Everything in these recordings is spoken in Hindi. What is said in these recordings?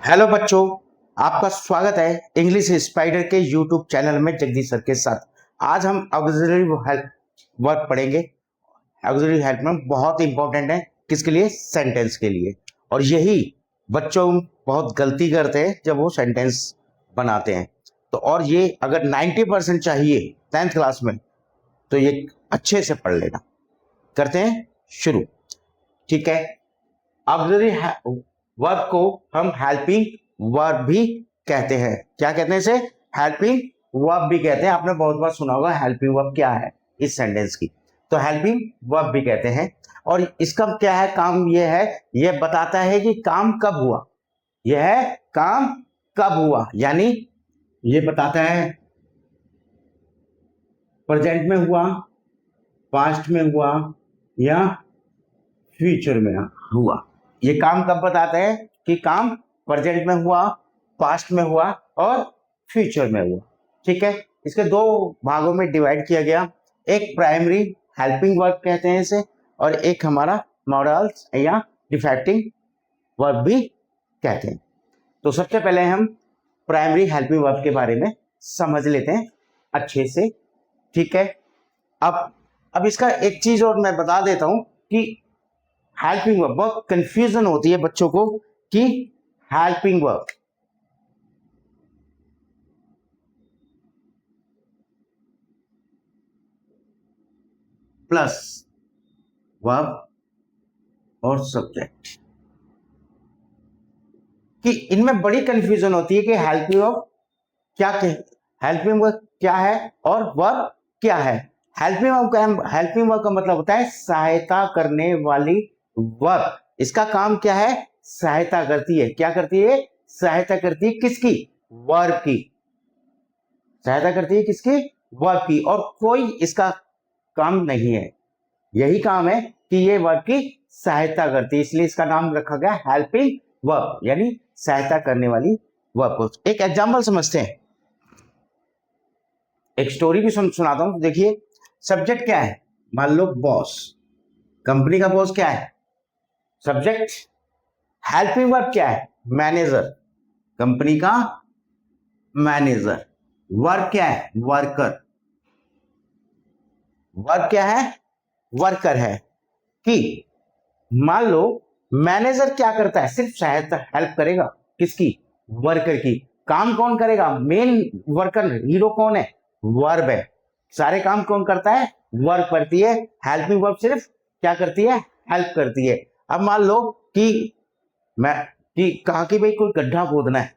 हेलो बच्चों, आपका स्वागत है इंग्लिश स्पाइडर के यूट्यूब चैनल में जगदीश सर के साथ। आज हम ऑक्सिलरी हेल्प वर्ब पढ़ेंगे। ऑक्सिलरी हेल्प में बहुत इंपॉर्टेंट है, किसके लिए? सेंटेंस के लिए। और यही बच्चों बहुत गलती करते हैं जब वो सेंटेंस बनाते हैं। तो और ये अगर 90% चाहिए 10th क्लास में तो ये अच्छे से पढ़ लेना। करते हैं शुरू, ठीक है। ऑक्सिलरी वर्ब को हम हेल्पिंग वर्ब भी कहते हैं। क्या कहते हैं इसे? हेल्पिंग वर्ब भी कहते हैं। आपने बहुत बार सुना होगा हेल्पिंग वर्ब क्या है इस सेंटेंस की, तो हेल्पिंग वर्ब भी कहते हैं। और इसका क्या है काम? यह है, यह बताता है कि काम कब हुआ। यह है काम कब हुआ, यानी ये बताता है प्रेजेंट में हुआ, पास्ट में हुआ या फ्यूचर में हुआ। ये काम कब बताते हैं कि काम प्रेजेंट में हुआ, पास्ट में हुआ और फ्यूचर में हुआ। ठीक है, इसके दो भागों में डिवाइड किया गया। एक प्राइमरी हेल्पिंग वर्ब कहते हैं इसे, और एक हमारा मॉडल्स या डिफेक्टिंग वर्ब भी कहते हैं। तो सबसे पहले हम प्राइमरी हेल्पिंग वर्ब के बारे में समझ लेते हैं अच्छे से। ठीक है, अब इसका एक चीज और मैं बता देता हूं कि हेल्पिंग वर्ब, बहुत कंफ्यूजन होती है बच्चों को कि हेल्पिंग वर्ब प्लस वर्ब और सब्जेक्ट, कि इनमें बड़ी कंफ्यूजन होती है कि हेल्पिंग वर्ब क्या हेल्पिंग वर्ब क्या है और वर्ब क्या है। हेल्पिंग वर्ब का मतलब होता है सहायता करने वाली वर्ब। इसका काम क्या है? सहायता करती है। क्या करती है? सहायता करती है किसकी? वर्ब की। सहायता करती है किसकी? वर्ब की। और कोई इसका काम नहीं है, यही काम है कि ये वर्ब की सहायता करती है, इसलिए इसका नाम रखा गया हेल्पिंग वर्ब, यानी सहायता करने वाली वर्ब को। एक एग्जांपल समझते हैं, एक स्टोरी भी सुनाता हूं। देखिए, सब्जेक्ट क्या है? मान लो बॉस, कंपनी का बॉस क्या है? सब्जेक्ट। हेल्पिंग वर्ब क्या है? मैनेजर, कंपनी का मैनेजर। वर्ब क्या है? वर्कर। वर्ब क्या है? वर्कर है। कि मान लो मैनेजर क्या करता है? सिर्फ सहायता, हेल्प करेगा किसकी? वर्कर की। काम कौन करेगा? मेन वर्कर, हीरो कौन है? वर्ब है। सारे काम कौन करता है? वर्ब करती है। हेल्पिंग वर्ब सिर्फ क्या करती है? हेल्प करती है। अब मान लो कि मैं कहा कि भाई कोई गड्ढा खोदना है,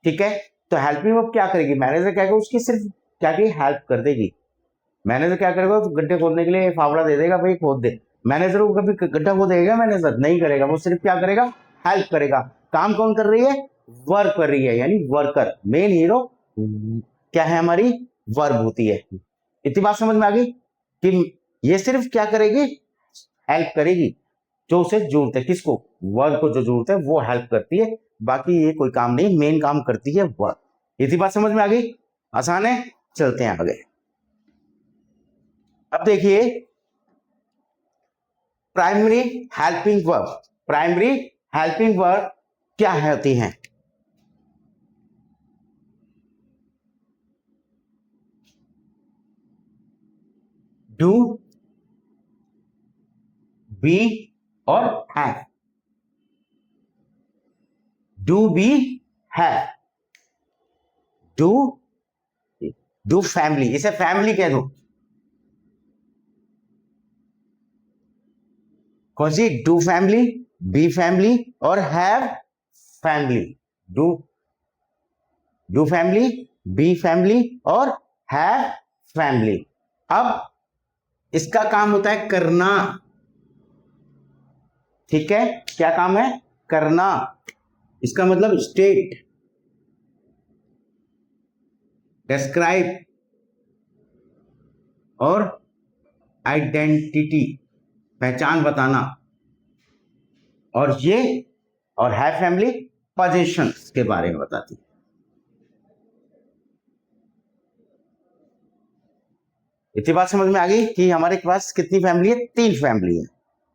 ठीक है, तो हेल्पिंग वर्ब क्या करेगी? मैनेजर क्या करेगा? उसकी सिर्फ क्या करेगी? हेल्प कर देगी। मैनेजर क्या करेगा? तो गड्ढे खोदने के लिए फावड़ा दे देगा, भाई खोद दे। मैनेजर को कभी गड्ढा खोदेगा? मैनेजर नहीं करेगा, वो सिर्फ क्या करेगा? हेल्प करेगा। काम कौन कर रही है? वर्क कर रही है, यानी वर्कर। मेन हीरो क्या है? हमारी वर्ब होती है। इतनी बात समझ में आ गई कि ये सिर्फ क्या करेगी? हेल्प करेगी। जो उसे जरूरत है, किसको? वर्ब को जो जरूरत है वो हेल्प करती है, बाकी ये कोई काम नहीं, मेन काम करती है वर्ब। इतनी बात समझ में आ गई? आसान है, चलते हैं आगे। अब देखिए primary helping verb. Primary helping verb क्या होती हैं? डू, बी और have. Do, be, have. Do, do family, इसे फैमिली कह दो। कौन सी? डू फैमिली, बी फैमिली और have family. Do, do family, be family और हैव फैमिली। अब इसका काम होता है करना। ठीक है, क्या काम है? करना। इसका मतलब स्टेट, डिस्क्राइब और आइडेंटिटी, पहचान बताना। और ये और है फैमिली पोजीशंस के बारे में बताती है। इतनी बात समझ में आ गई कि हमारे पास कितनी फैमिली है? 3 फैमिली है।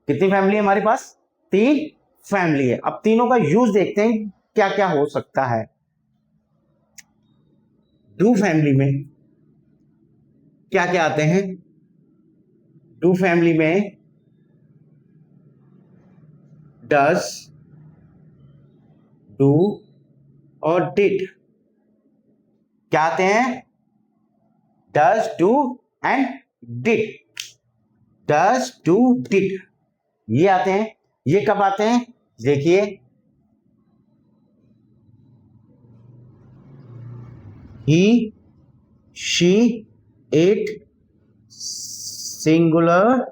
कितनी फैमिली है हमारे पास? 3 फैमिली है। अब तीनों का यूज देखते हैं क्या क्या हो सकता है? डू फैमिली में क्या क्या आते हैं? डू फैमिली में डस, डू और डिड क्या आते हैं? Does, do and did. Does, do, did ये आते हैं। ये कब आते हैं? देखिए, he, she, it, singular,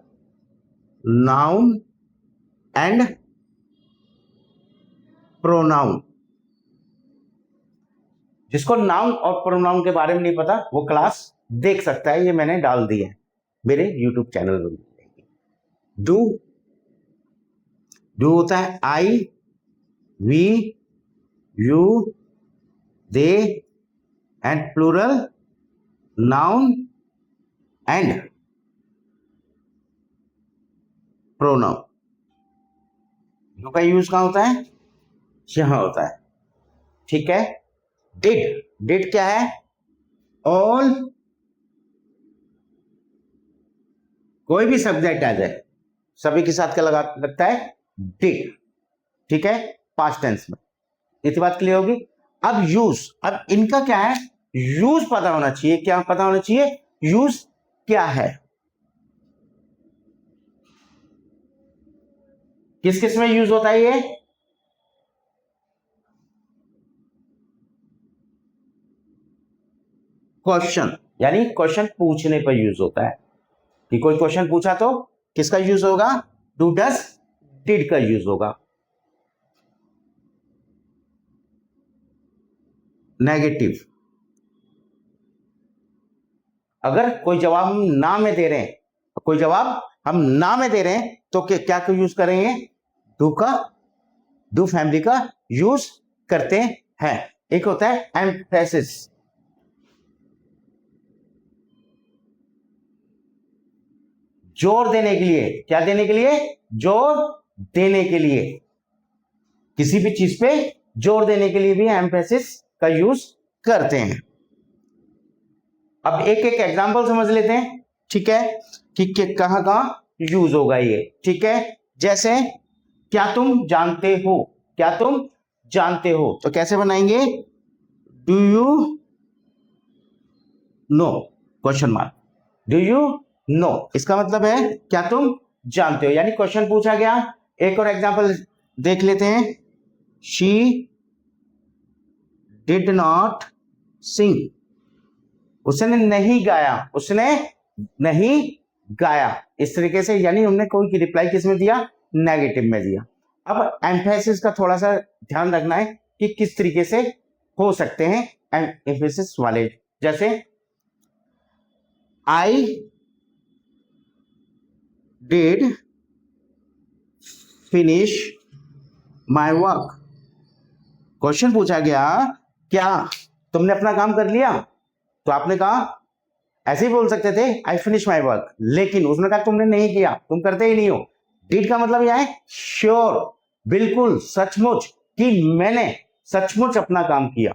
noun and pronoun. जिसको नाउन और प्रोनाउन के बारे में नहीं पता वो क्लास देख सकता है, ये मैंने डाल दी है मेरे YouTube चैनल में। डू, डू होता है I, we, you, they and plural, noun and pronoun. Do का यूज कहां होता है? यहां होता है, ठीक है। डिड, डिड क्या है? ऑल, कोई भी सब्जेक्ट आ जाए सभी के साथ क्या लगा लगता है? डिड, ठीक है, पास्ट टेंस में। इतनी बात क्लियर होगी। अब यूज, अब इनका क्या है? यूज पता होना चाहिए। क्या पता होना चाहिए? यूज क्या है, किस किस में यूज होता है ये? क्वेश्चन, यानी क्वेश्चन पूछने पर यूज होता है कि कोई क्वेश्चन पूछा तो किसका यूज होगा? डू, डस, डिड का यूज होगा। नेगेटिव, अगर कोई जवाब हम ना में दे रहे हैं, कोई जवाब हम ना में दे रहे हैं तो क्या को यूज करेंगे? डू का, डू फैमिली का यूज करते हैं। एक होता है एम्फेसिस, जोर देने के लिए। क्या देने के लिए? जोर देने के लिए, किसी भी चीज पे जोर देने के लिए भी एम्फेसिस का यूज करते हैं। अब एक एक एग्जांपल समझ लेते हैं, ठीक है, कि कहां कहां यूज होगा ये, ठीक है। जैसे क्या तुम जानते हो, क्या तुम जानते हो, तो कैसे बनाएंगे? Do you know, question mark, do you no, इसका मतलब है क्या तुम जानते हो, यानी क्वेश्चन पूछा गया। एक और एग्जांपल देख लेते हैं। शी डिड नॉट सिंग, उसने नहीं गाया, उसने नहीं गाया, इस तरीके से, यानी हमने कोई रिप्लाई किस में दिया? नेगेटिव में दिया। अब एम्फेसिस का थोड़ा सा ध्यान रखना है कि किस तरीके से हो सकते हैं एम्फेसिस वाले। जैसे I did finish my work, question पूछा गया क्या तुमने अपना काम कर लिया, तो आपने कहा, ऐसे ही बोल सकते थे आई फिनिश माई वर्क, लेकिन उसने कहा तुमने नहीं किया, तुम करते ही नहीं हो। डिड का मतलब यह है श्योर, बिल्कुल, सचमुच, कि मैंने सचमुच अपना काम किया,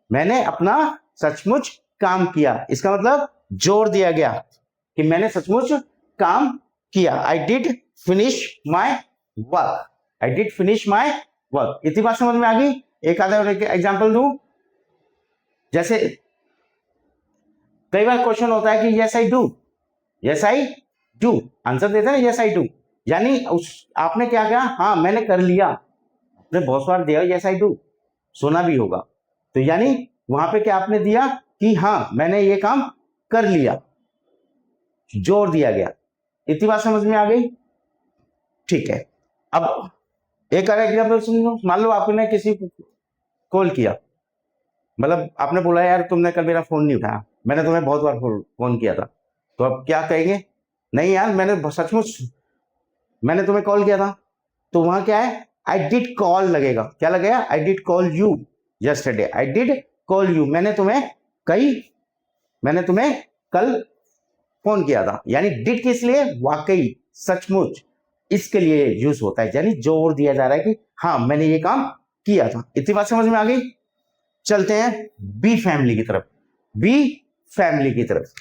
मैंने अपना सचमुच काम किया। इसका मतलब जोर दिया गया कि मैंने सचमुच काम किया। I did finish my work, I did finish my work. इतनी बात समझ में आ गई। एक आधा एग्जाम्पल दूं। जैसे कई बार क्वेश्चन होता है कि yes I do, yes I do, answer देते हैं यस आई डू, यानी उस आपने क्या किया? हाँ मैंने कर लिया, आपने बहुत बार दिया यस आई डू, सुना भी होगा, तो यानी वहां पे क्या आपने दिया कि हाँ मैंने ये काम कर लिया, जोर दिया गया। इतनी बात समझ में आ गई, ठीक है। अब एक और एग्जाम्पल सुन लो। मान लो आपने किसी को कॉल किया, मतलब आपने बोला यार तुमने कल मेरा फोन नहीं उठाया, मैंने तुम्हें बहुत बार फोन किया था, तो अब क्या कहेंगे? नहीं यार मैंने सचमुच मैंने तुम्हें कॉल किया था, तो वहां क्या है? आई डिड कॉल लगेगा। क्या लगेगा? I did call you yesterday, I did call you, मैंने तुम्हें कल फोन किया था। यानी डिड किस लिए? वाकई, सचमुच, इसके लिए यूज होता है, यानी जोर दिया जा रहा है कि हाँ मैंने ये काम किया था। इतनी बात समझ में आ गई। चलते हैं बी फैमिली की तरफ। बी फैमिली की तरफ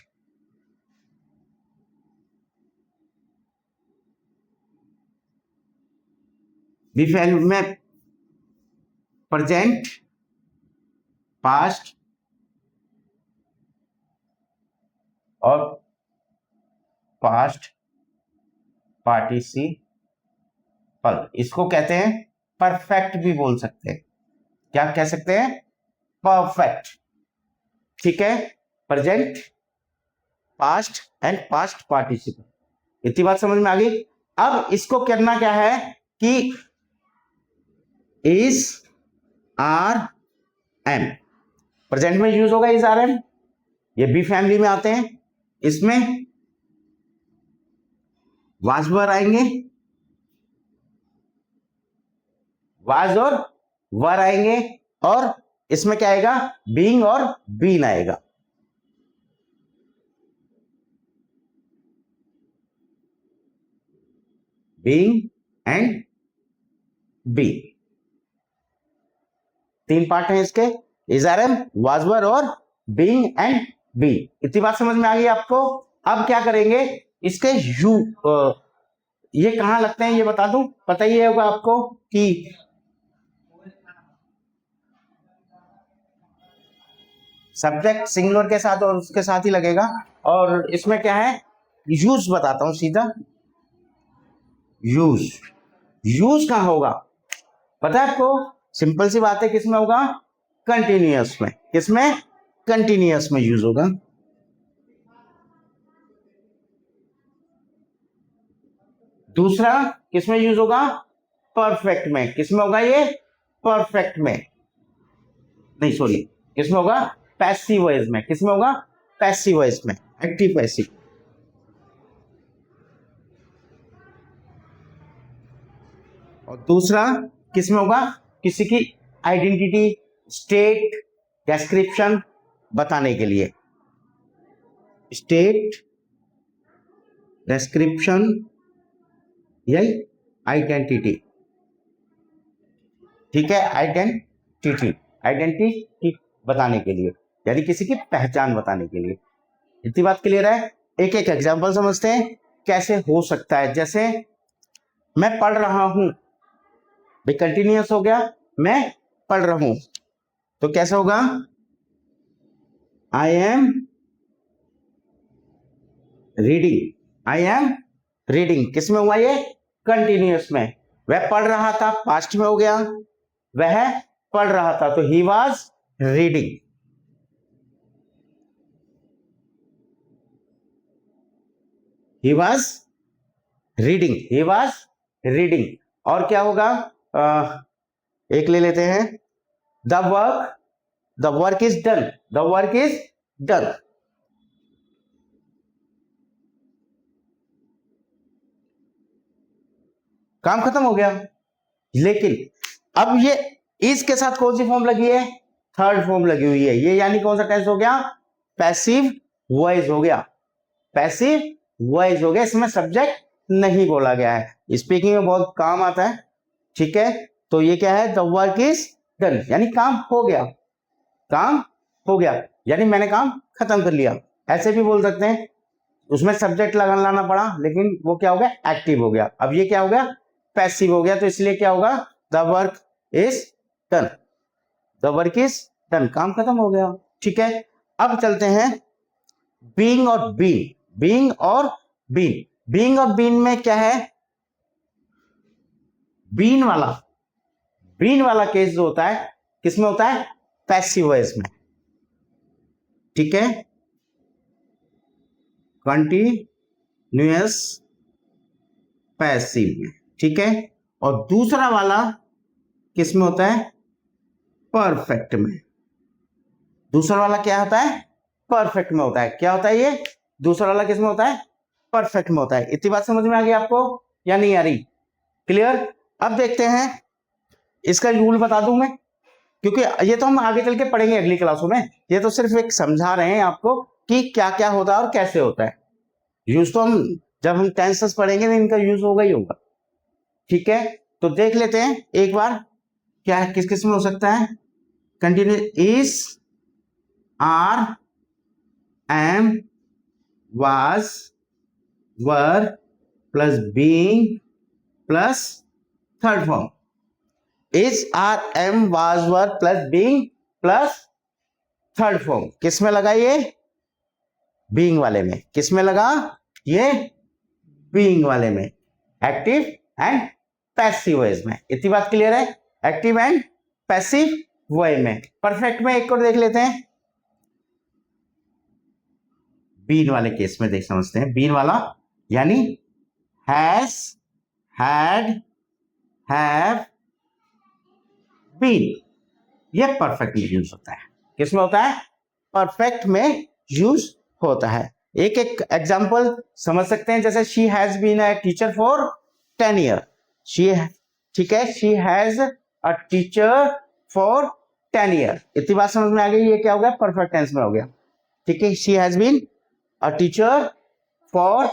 बी फैमिली में प्रेजेंट, पास्ट और पास्ट पार्टिसिपल, इसको कहते हैं परफेक्ट भी बोल सकते हैं। क्या कह सकते हैं? परफेक्ट। ठीक है, present, past and past participle. इतनी बात समझ में आ गई। अब इसको करना क्या है कि इज आर एम, प्रेजेंट में यूज होगा इज आर एम, ये बी फैमिली में आते हैं। इसमें वाज वर आएंगे, वाज और वर आएंगे, और इसमें क्या आएगा? बीइंग और बीन आएगा। बीइंग एंड बी, तीन पार्ट हैं इसके, is are am, was were और बीइंग एंड बी। इतनी बात समझ में आ गई आपको। अब क्या करेंगे? इसके यू ये कहां लगते हैं ये बता दूं, पता ही होगा आपको कि सब्जेक्ट सिंगुलर के साथ और उसके साथ ही लगेगा। और इसमें क्या है? यूज बताता हूं सीधा। यूज, यूज कहां होगा पता है आपको? सिंपल सी बात है, किसमें होगा? कंटिन्यूअस में। किसमें? कंटिन्यूअस में यूज होगा। दूसरा किसमें यूज होगा? परफेक्ट में। किसमें होगा ये? परफेक्ट में, नहीं सॉरी, किसमें होगा? पैसिव वॉइस में। किसमें होगा? पैसिव वॉइस में, एक्टिव पैसिव। और दूसरा किसमें होगा? किसी की आइडेंटिटी, स्टेट, डिस्क्रिप्शन बताने के लिए। स्टेट, डिस्क्रिप्शन, यही आइडेंटिटी। ठीक है, आइडेंटिटी, आइडेंटिटी बताने के लिए, यानी किसी की पहचान बताने के लिए। इतनी बात क्लियर है। एक एक एग्जांपल समझते हैं कैसे हो सकता है। जैसे मैं पढ़ रहा हूं, भाई कंटिन्यूअस हो गया, मैं पढ़ रहा हूं, तो कैसे होगा? I am reading, I am reading. किस में हुआ ये? कंटिन्यूअस में। वह पढ़ रहा था, पास्ट में हो गया, वह पढ़ रहा था, तो he was reading. He was reading, he was reading. और क्या होगा? एक ले लेते हैं, the work is done, the work is done. काम खत्म हो गया। लेकिन अब ये इज के साथ कौन सी फॉर्म लगी है? थर्ड फॉर्म लगी हुई है। ये यानी कौन सा टेंस हो गया? पैसिव वॉइस हो गया। पैसिव वॉइस हो गया, इसमें सब्जेक्ट नहीं बोला गया है। स्पीकिंग में बहुत काम आता है। ठीक है, तो ये क्या है? द वर्क इज डन, यानी काम हो गया, काम हो गया, यानी मैंने काम खत्म कर लिया। ऐसे भी बोल सकते हैं, उसमें सब्जेक्ट लाना पड़ा, लेकिन वो क्या हो गया? एक्टिव हो गया। अब ये क्या हो गया? पैसिव हो गया, तो इसलिए क्या होगा? The work is done, the work is done, काम खत्म हो गया। ठीक है, अब चलते हैं बीइंग और बीन। बीइंग और बीन, बीइंग और बीन में क्या है? बीन वाला केस जो होता है, किसमें होता है? पैसिव वॉइस में। ठीक है, कंटिन्यूअस पैसिव में। ठीक है, और दूसरा वाला किसमें होता है? परफेक्ट में। दूसरा वाला क्या होता है? परफेक्ट में होता है। क्या होता है ये? दूसरा वाला किसमें होता है? परफेक्ट में होता है। इतनी बात समझ में आ गई आपको या नहीं आ रही? क्लियर? अब देखते हैं, इसका रूल बता दूं मैं, क्योंकि ये तो हम आगे चल के पढ़ेंगे अगली क्लासों में। ये तो सिर्फ एक समझा रहे हैं आपको कि क्या क्या होता है और कैसे होता है। यूज तो हम जब हम टेंसेस पढ़ेंगे तो इनका यूज होगा ही होगा। ठीक है, तो देख लेते हैं एक बार क्या है, किस किस में हो सकता है, continuous is, are, am, was, were plus being plus third form. Is, are, am, was, were plus being plus third form किस में लगा, ये बीइंग वाले में। किस में लगा, ये बीइंग वाले में, एक्टिव एंड पैसिव वॉइस में। इतनी बात क्लियर है, एक्टिव एंड पैसिव वॉइस में। परफेक्ट में एक और देख लेते हैं, बीन वाले केस में देख समझते हैं। बीन वाला यानी हैज, हैड, हैव, बीन, ये परफेक्ट में यूज होता है। किस में होता है, परफेक्ट में यूज होता है। एक एक एग्जांपल समझ सकते हैं, जैसे she has been a teacher for 10 year. She, ठीक है, she has a teacher for 10 year. इतनी बात समझ में आ गई, ये क्या हो गया, परफेक्ट टेंस में हो गया। ठीक है, she has been a teacher for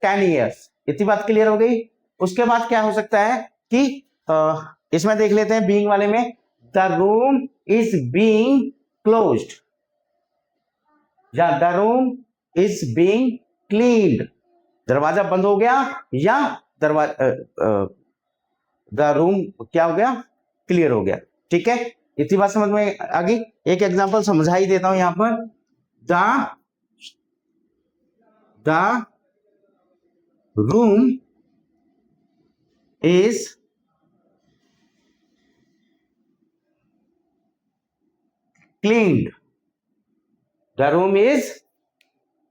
10 years. इतनी बात क्लियर हो गई। उसके बाद क्या हो सकता है कि इसमें देख लेते हैं बीइंग वाले में, the room is being closed, या the room is being cleaned, दरवाजा बंद हो गया, या दरवाजा द रूम क्या हो गया, क्लियर हो गया। ठीक है, इतनी बात समझ में आ गई। एक एग्जांपल समझा ही देता हूं यहां पर, the room is cleaned, the room is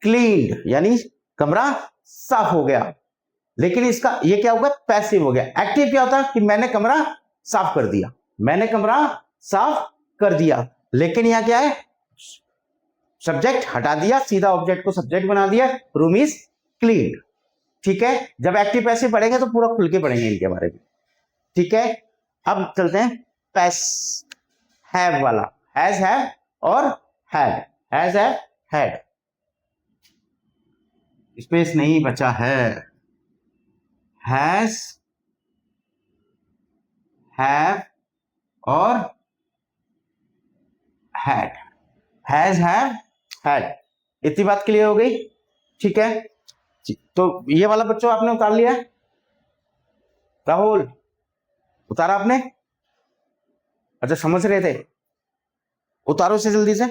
cleaned यानी कमरा साफ हो गया। लेकिन इसका ये क्या होगा, पैसिव हो गया। एक्टिव क्या होता है कि मैंने कमरा साफ कर दिया, मैंने कमरा साफ कर दिया। लेकिन यहां क्या है, सब्जेक्ट हटा दिया, सीधा ऑब्जेक्ट को सब्जेक्ट बना दिया, रूम इज क्लीन्ड। ठीक है, जब एक्टिव पैसिव पढ़ेंगे तो पूरा खुल के पढ़ेंगे इनके बारे में। ठीक है, अब चलते हैं पैस हैव वाला, हैज, हैव और had, has, have, had. Space नहीं बचा है, हैज, हैव और हैड, हैज, हैव, हैड। इतनी बात क्लियर हो गई। ठीक है, तो ये वाला बच्चों आपने उतार लिया, राहुल उतारा आपने? अच्छा, समझ रहे थे, उतारो से जल्दी से,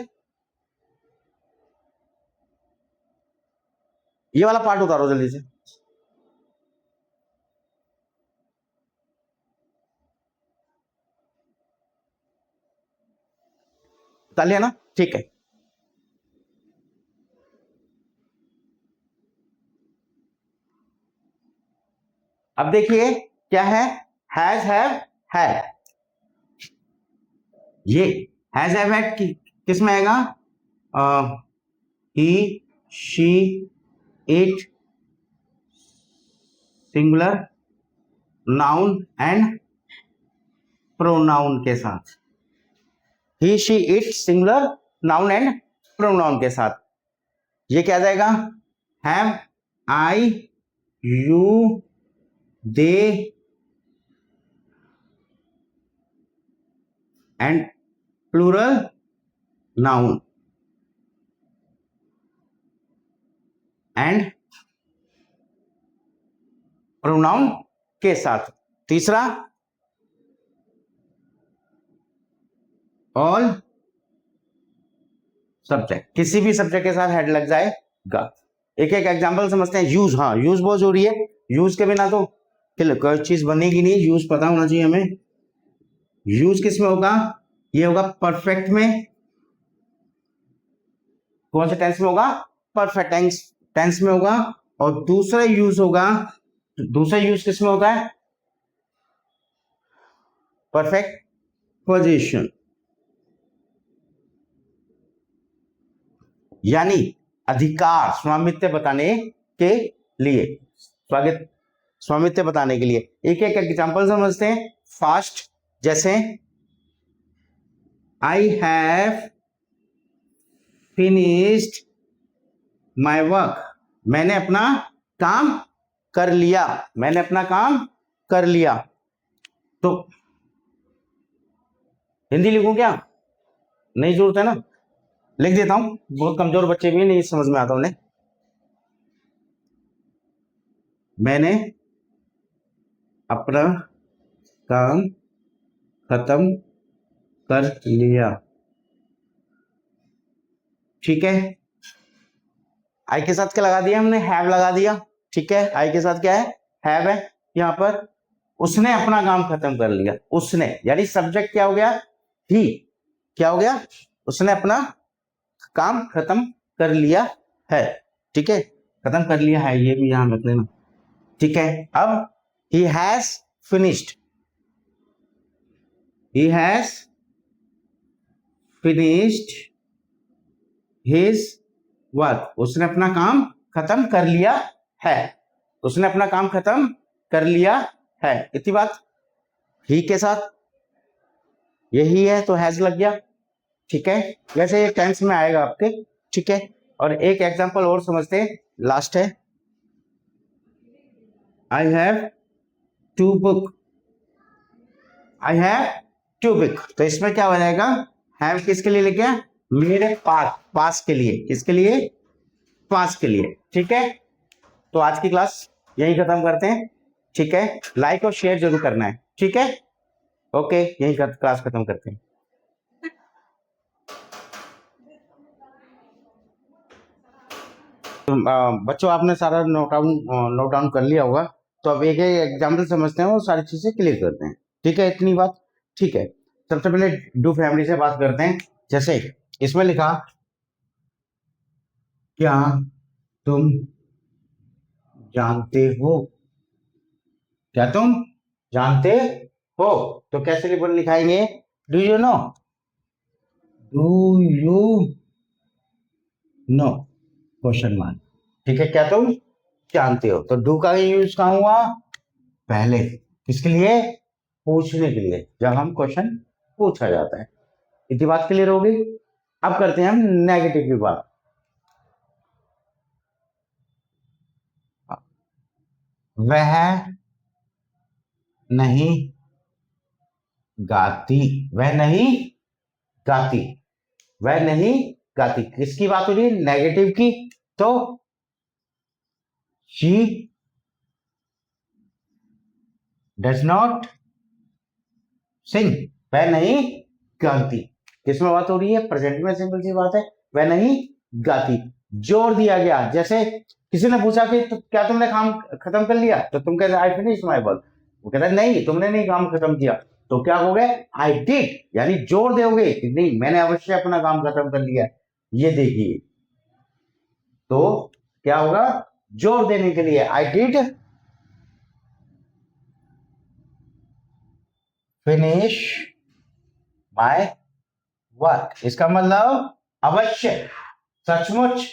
ये वाला पार्ट उतारो जल्दी से। उतार लिया ना, ठीक है। अब देखिए क्या है, हैज, हैव, हैड। ये हैज, हैव, हैड किस में आएगा, he, she, it, singular, noun and pronoun के साथ। He, she, it, singular, noun and pronoun के साथ। ये क्या जाएगा, have, I, you, they and plural noun and pronoun के साथ। तीसरा, ऑल सब्जेक्ट, किसी भी सब्जेक्ट के साथ हेड लग जाएगा। एक एक एग्जांपल समझते हैं। यूज, हाँ यूज बहुत जरूरी है, यूज के बिना तो कोई चीज बनेगी नहीं, यूज पता होना चाहिए हमें। यूज किस में होगा, ये होगा परफेक्ट में। कौन से टेंस में होगा, परफेक्ट टेंस में होगा। और दूसरा यूज होगा, दूसरा यूज किस में होता है, परफेक्ट पोजीशन, यानी अधिकार, स्वामित्व बताने के लिए, स्वामित्व बताने के लिए। एक एक एग्जांपल समझते हैं फास्ट। जैसे I have finished my work, मैंने अपना काम कर लिया, मैंने अपना काम कर लिया। तो हिंदी लिखूं क्या? नहीं जरूरत है ना, लिख देता हूं, बहुत कमजोर बच्चे भी नहीं समझ में आता उन्हें। मैंने अपना काम खत्म कर लिया। ठीक है, आई के साथ क्या लगा दिया हमने? हैव लगा दिया। ठीक है, आई के साथ क्या है? हैव है यहां पर। उसने अपना काम खत्म कर लिया, उसने यानी सब्जेक्ट क्या हो गया? ही। क्या हो गया? उसने अपना काम खत्म कर लिया है। ठीक है, खत्म कर लिया है, ये भी यहां रख लेना। ठीक है, अब he has finished, he has finished his work. उसने अपना काम खत्म कर लिया है, उसने अपना काम खत्म कर लिया है, इतनी बात। ही के साथ यही है तो हैज लग गया। ठीक है, वैसे ये टेंस में आएगा आपके। ठीक है, और एक एग्जांपल और समझते हैं, लास्ट है। I have to book, I have to book, तो इसमें क्या हो जाएगा? हैव किसके लिए लेके आए? मेरे पास, पास के लिए। किसके लिए? पास के लिए। ठीक है, तो आज की क्लास यही खत्म करते हैं। ठीक है, लाइक और शेयर जरूर करना है। ठीक है, ओके, यही क्लास खत्म करते हैं। तो बच्चों आपने सारा नोट डाउन कर लिया होगा, तो अब एक एक एग्जाम्पल समझते हैं और सारी चीजें क्लियर करते हैं। ठीक है, इतनी बात। ठीक है, सबसे पहले डू फैमिली से बात करते हैं। जैसे इसमें लिखा, क्या तुम जानते हो? क्या तुम जानते हो? तो कैसे लिखाएंगे? Do you know, do you know, question mark. ठीक है, क्या तुम जानते हो, तो डू का यूज कहां हुआ? पहले। किसके लिए? पूछने के लिए, जब हम क्वेश्चन पूछा जाता है। इतनी बात क्लियर होगी। अब करते हैं हम नेगेटिव की बात। वह नहीं गाती, वह नहीं गाती, वह नहीं गाती, किसकी बात हो रही है? नेगेटिव की। तो शी डज नॉट सिंग, वह नहीं गाती। किसमें बात हो रही है? प्रेजेंट में, सिंपल सी बात है, वह नहीं गाती। जोर दिया गया, जैसे किसी ने पूछा कि तो क्या तुमने काम खत्म कर लिया, तो तुम कहते आई फिनिश माय वर्क, वो कहता है नहीं तुमने नहीं काम खत्म किया, तो क्या हो गए? आई डिड, यानी जोर दोगे कि नहीं मैंने अवश्य अपना काम खत्म कर लिया। ये देखिए, तो क्या होगा? जोर देने के लिए I did finish my work, इसका मतलब अवश्य, सचमुच,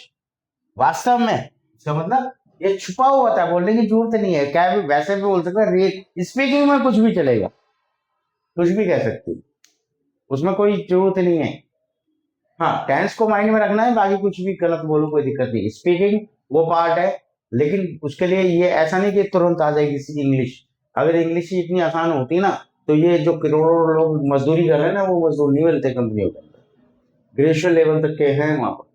वास्तव में। इसका मतलब ये छुपा हुआ था, बोलने की जरूरत नहीं है। क्या भी वैसे भी बोल सकते हैं, स्पीकिंग में कुछ भी चलेगा, कुछ भी कह सकते हो, उसमें कोई जरूरत नहीं है। हाँ, टेंस को माइंड में रखना है, बाकी कुछ भी गलत बोलो कोई दिक्कत नहीं। स्पीकिंग वो पार्ट है, लेकिन उसके लिए ये ऐसा नहीं कि तुरंत आ जाएगी इंग्लिश। अगर इंग्लिश ही इतनी आसान होती ना, तो ये जो करोड़ों लोग मजदूरी कर रहे हैं ना, वो मजदूर नहीं मिलते कंपनियों के अंदर। ग्रेजुएशन लेवल तक के हैं वहां पर।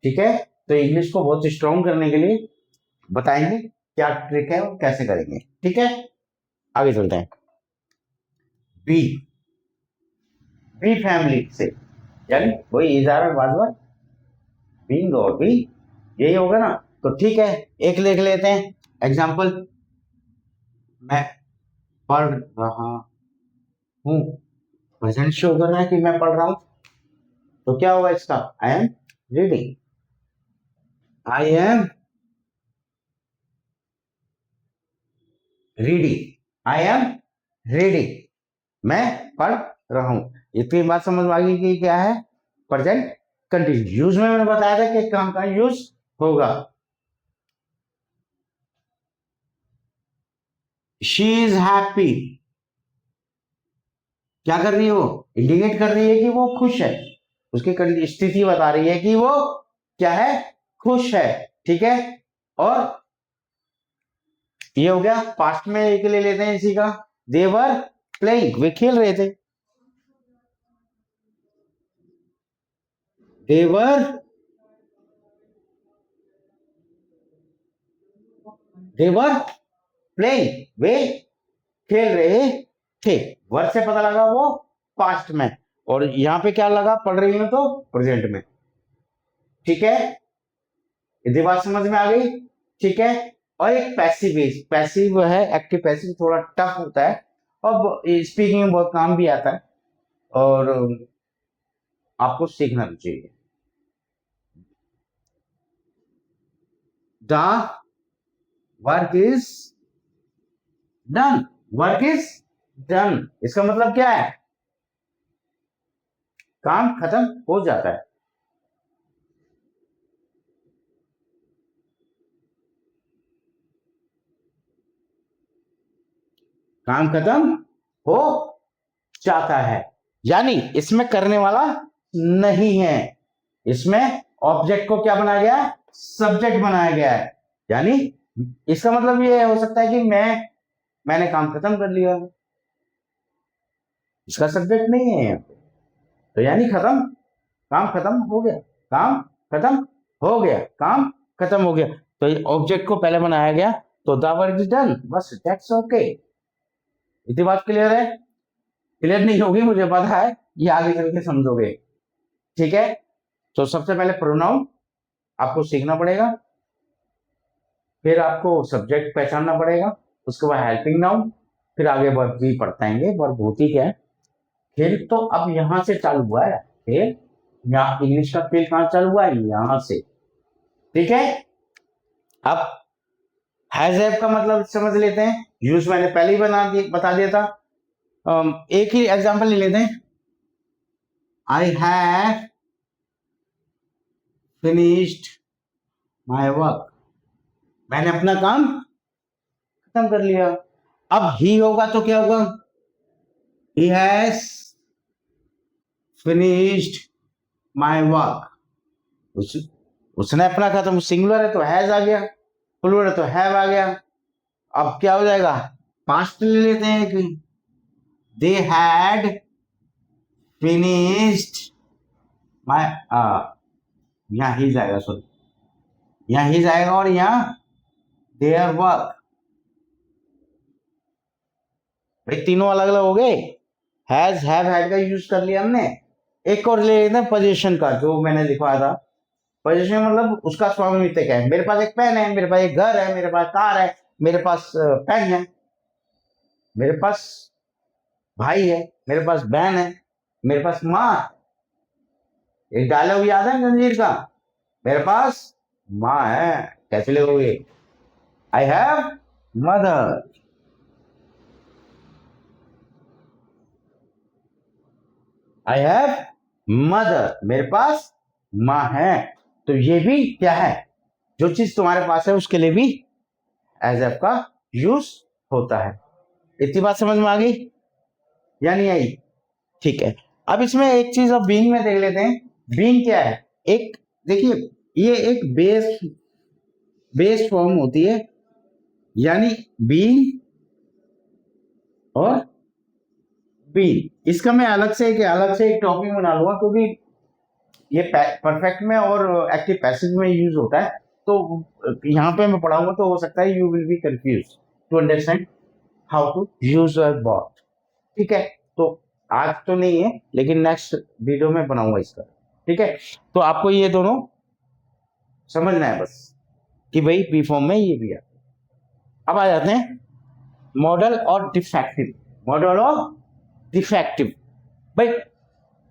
ठीक है, तो इंग्लिश को बहुत स्ट्रॉन्ग करने के लिए बताएंगे क्या ट्रिक है और कैसे करेंगे। ठीक है, आगे चलते हैं। बी, बी फैमिली से, यानी वही इजारा बाजवा, बीइंग और बी, यही होगा ना। तो ठीक है, एक लिख लेते हैं एग्जाम्पल। मैं पढ़ रहा हूं, प्रेजेंट शो कर रहा है कि मैं पढ़ रहा हूं, तो क्या होगा इसका? I am reading, I am reading, I am reading, मैं पढ़ रहा हूं। इतनी बात समझ में आ गई कि क्या है? Present continuous. यूज में मैंने बताया था कि काम का यूज होगा। शी इज हैप्पी, क्या कर रही है वो? इंडिकेट कर रही है कि वो खुश है, उसकी स्थिति बता रही है कि वो क्या है? खुश है। ठीक है, और ये हो गया पास्ट में, एक ले लेते हैं इसी का, देवर प्लेइंग, वे खेल रहे थे। देवर देवर प्लेइंग, वे खेल रहे थे। वर्ब से पता लगा वो पास्ट में, और यहां पे क्या लगा, पढ़ रही हूं तो प्रेजेंट में। ठीक है, यदि बात समझ में आ गई। ठीक है, और एक पैसिव, पैसिव है, एक्टिव पैसिव थोड़ा टफ होता है और स्पीकिंग में बहुत काम भी आता है, और आपको सीखना भी चाहिए। The work is done, work is done, इसका मतलब क्या है, काम खत्म हो जाता है। काम खत्म हो जाता है, यानी इसमें करने वाला नहीं है, इसमें ऑब्जेक्ट को क्या बनाया गया है, सब्जेक्ट बनाया गया है। यानी इसका मतलब ये हो सकता है कि मैंने काम खत्म कर लिया, इसका सब्जेक्ट नहीं है यहाँ पे, तो यानी खत्म, काम खत्म हो गया, काम खत्म हो गया, काम खत्म हो गया, तो ऑब्जेक्ट को पहले बनाया गया, तो द वर्क इज डन, बस दैट्स ओके। इतनी बात क्लियर है? क्लियर नहीं होगी मुझे पता है, ये आगे चल के समझोगे। ठीक है, तो सबसे पहले प्रोनाउन आपको सीखना पड़ेगा, फिर आपको सब्जेक्ट पहचानना पड़ेगा, उसके बाद हेल्पिंग नाउन, फिर आगे वर्ब भी पढ़ताएंगे, वर्ब होती क्या है। खेल तो अब यहां से चालू हुआ है, खेल यहाँ इंग्लिश का खेल कहां चालू हुआ है, यहां से। ठीक है, अब हैज हैव का मतलब समझ लेते हैं, यूज मैंने पहले ही बता दिया था। एक ही एग्जांपल ले लेते हैं, I have finished my work, मैंने अपना काम खत्म कर लिया। अब ही होगा तो क्या होगा, he has finished my work, उसने अपना खत्म, सिंगुलर है तो हैज आ गया, प्लूरल है तो हैव आ गया। अब क्या हो जाएगा, पास्ट ले लेते हैं कि दे हैड फिनिश्ड माय, यहां ही जाएगा, सॉरी यहां ही जाएगा, और यहां देयर वर्क, भाई तीनों अलग अलग हो गए, हैज हैव हैड का यूज कर लिया हमने। एक और ले लेते हैं पोजीशन का, जो मैंने लिखवाया था, पोजीशन मतलब उसका स्वामित्व क्या है, मेरे पास एक पेन है, मेरे पास एक घर है, मेरे पास कार है, मेरे पास पेन है, मेरे पास भाई है, मेरे पास बहन है, मेरे पास माँ। एक डायलॉग याद है गंजीर का, मेरे पास माँ है, कैसे लिखोगे, I have mother, I have mother, मेरे पास माँ है। तो ये भी क्या है, जो चीज तुम्हारे पास है उसके लिए भी एज एफ का यूज होता है। इतनी बात समझ में आ गई या नहीं आई? ठीक है, अब इसमें एक चीज अब बीइंग में देख लेते हैं, बीइंग क्या है। एक देखिए, ये एक बेस फॉर्म होती है, यानी बीइंग और बीइंग, इसका मैं अलग से एक टॉपिक बना लूंगा, क्योंकि ये परफेक्ट में और एक्टिव पैसिव में यूज होता है, तो यहाँ पे मैं पढ़ाऊंगा तो हो सकता है you will be confuse to understand how to use both. ठीक है, तो आज तो नहीं है, लेकिन नेक्स्ट वीडियो में बनाऊंगा इसका। ठीक है, तो आपको ये दोनों समझना है बस, कि भाई बी फॉर्म में ये भी है। अब आ जाते हैं मॉडल और डिफेक्टिव, मॉडल और डिफेक्टिव। भाई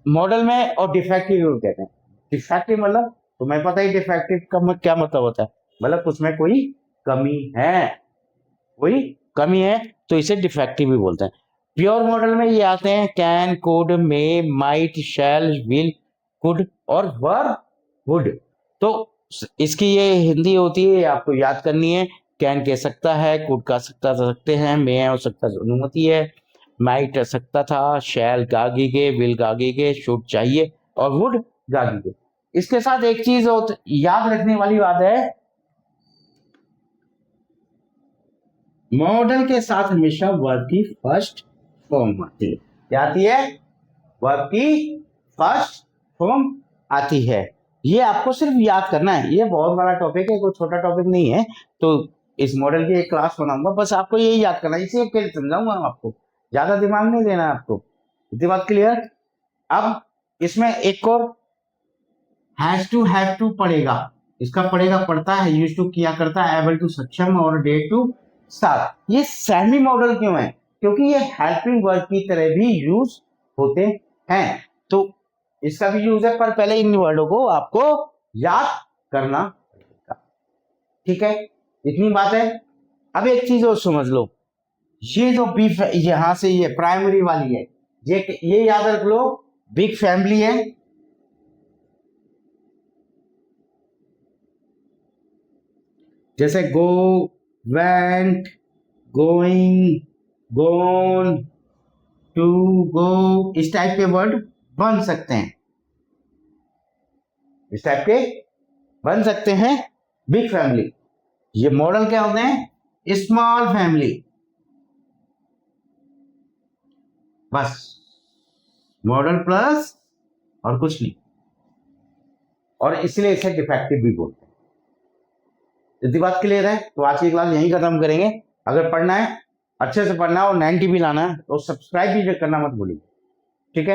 मॉडल में और डिफेक्टिव कहते हैं, डिफेक्टिव मतलब तुम्हें पता ही डिफेक्टिव का क्या मतलब होता है, मतलब उसमें कोई कमी है, कोई कमी है, तो इसे डिफेक्टिव भी बोलते हैं। प्योर मॉडल में ये आते हैं can, could, may, might, shall, will, could और वर, वुड। तो इसकी ये हिंदी होती है, आपको याद करनी है। कैन कह सकता है, कुड का सकते हैं, मे हो सकता अनुमति है, माइट सकता था, शैल गागी के, विल गागी के, शुड चाहिए, और वुड गागी के। इसके साथ एक चीज याद रखने वाली बात है, मॉडल के साथ हमेशा वर्ब की फर्स्ट फॉर्म आती है। क्या आती है? वर्ब की फर्स्ट फॉर्म आती है। ये आपको सिर्फ याद करना है, ये बहुत बड़ा टॉपिक है, कोई छोटा टॉपिक नहीं है। तो इस मॉडल की एक क्लास बनाऊंगा, बस आपको यही याद करना है, इसे अकेले समझाऊंगा आपको, ज्यादा दिमाग नहीं देना आपको। इतनी बात क्लियर। अब इसमें एक और हैव टू पड़ेगा, इसका पड़ेगा पड़ता है, यूज टू किया करता है, एबल टू सक्षम, और डे टू स्टार्ट। ये सेमी मॉडल क्यों है? क्योंकि ये हेल्पिंग वर्ब की तरह भी यूज होते हैं, तो इसका भी यूज है, पर पहले इन वर्डों को आपको याद करना पड़ेगा। ठीक है, इतनी बात है। अब एक चीज और समझ लो, ये जो बीफ यहां से ये प्राइमरी वाली है, ये याद रख लो, बिग फैमिली है। जैसे गो, वेंट, गोइंग, गोन, टू, गो, इस टाइप के वर्ड बन सकते हैं, इस टाइप के बन सकते हैं बिग फैमिली। ये मॉडल क्या होते हैं? स्मॉल फैमिली, बस मॉडल प्लस और कुछ नहीं, और इसलिए इसे डिफेक्टिव भी बोलते हैं। इतनी बात क्लियर है? तो आज की क्लास यहीं खत्म करेंगे। अगर पढ़ना है अच्छे से पढ़ना है और 90 भी लाना है तो सब्सक्राइब भी करना मत भूलिए। ठीक है।